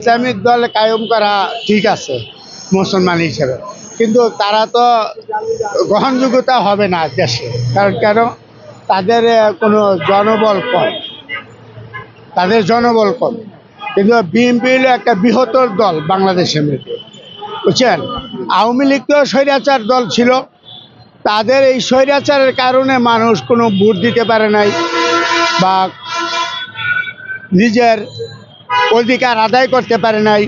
Islamic দল কায়েম করা ঠিক আছে মুসলমান হিসেবে, কিন্তু তারা তো গ্রহণযোগ্যতা হবে না দেশে। কারণ কেন? তাদের কোনো জনবল কম, তাদের জনবল কম। কিন্তু বিএনপি হলো একটা বৃহত্তর দল বাংলাদেশের মধ্যে, বুঝছেন। আওয়ামী লীগ তো স্বৈরাচার দল ছিল, তাদের এই স্বৈরাচারের কারণে মানুষ কোনো ভোট দিতে পারে নাই বা নিজের অধিকার আদায় করতে পারে নাই।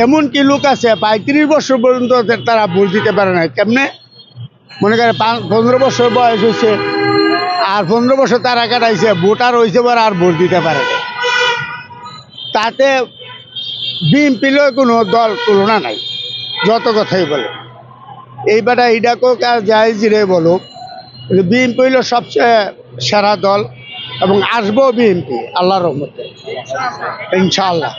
এমনকি লোক আছে ৩৫ বছর পর্যন্ত তারা ভোট দিতে পারে নাই। কেমনে? মনে করে 15 বছর বয়স হয়েছে আর 15 বছর তারা কাটাইছে, ভোটার হয়েছে পরে আর ভোট দিতে পারে না। তাতে বিএনপির কোনো দল তুলনা নাই, যত কথাই বলে। এইবারে এইটাকেও যাই জিরে বলুক, বিএনপি হইল সবচেয়ে সেরা দল এবং আসবো বিএনপি আল্লাহর রহমতে, ইনশাআল্লাহ।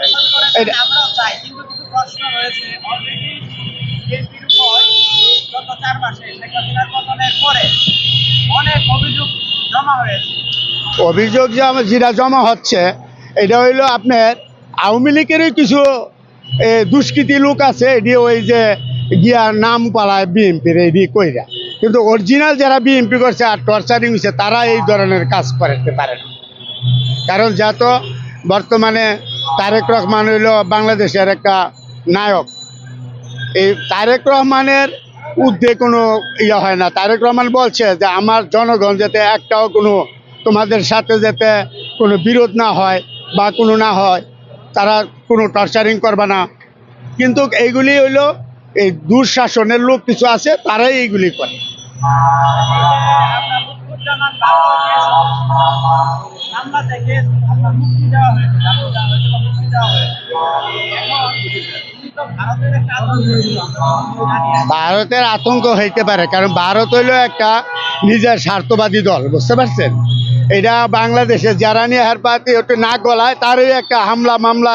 অভিযোগ যেটা জমা হচ্ছে, এটা হইল আপনার আওয়ামী লীগেরই কিছু দুষ্কৃতী লোক আছে, এটি ওই যে গিয়া নাম পালায় বিএনপির এটি কইরা, কিন্তু অরিজিনাল যারা বিএনপি করছে আর টর্চারিং হয়েছে তারা এই ধরনের কাজ করতে পারে না। কারণ যত বর্তমানে তারেক রহমান হইল বাংলাদেশের একটা নায়ক, এই তারেক রহমানের ঊর্ধ্বে কোনো ইয়ে হয় না। তারেক রহমান বলছে যে আমার জনগণ যাতে একটাও কোনো তোমাদের সাথে যাতে কোনো বিরোধ না হয় বা কোনো না হয়, তারা কোনো টর্চারিং করবে না। কিন্তু এইগুলি হইল এই দুঃশাসনের লোক কিছু আছে, তারাই এইগুলি করে। ভারতের আতঙ্ক হইতে পারে, কারণ ভারত হইল একটা নিজের স্বার্থবাদী দল, বুঝতে পারছেন। এটা বাংলাদেশে যারা নিয়ে হার পাতি একটু না গলায় তারই একটা হামলা মামলা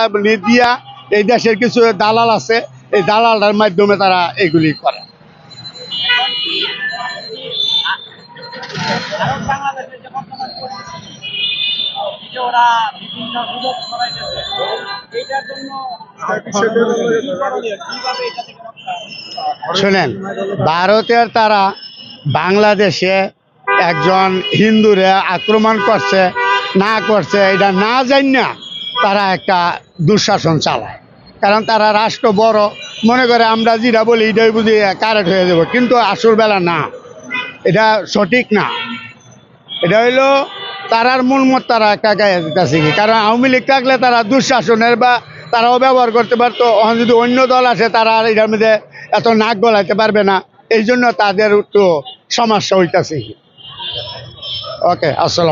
দিয়া এই দেশের কিছু দালাল আছে, এই দালালটার মাধ্যমে তারা এগুলি করে। শোনেন, ভারতের তারা বাংলাদেশে একজন হিন্দুরে আক্রমণ করছে না করছে এটা না জানি না, তারা একটা দুঃশাসন চালায়। কারণ তারা রাষ্ট্র বড় মনে করে আমরা যেটা বলি এটাই বুঝি কারেক্ট হয়ে যাব, কিন্তু আসল বেলা না, এটা সঠিক না। এটা হইলো তারার মূল মত তারা একটা গায়ে দিতেছে কি, কারণ আওয়ামী লীগ থাকলে তারা দুঃশাসনের বা তারাও ব্যবহার করতে পারতো। যদি অন্য দল আসে তারা আর এটার মধ্যে এত নাক গলাইতে পারবে না, এই জন্য তাদের একটু সমস্যা হইতেছে। ওকে, আসসালাম।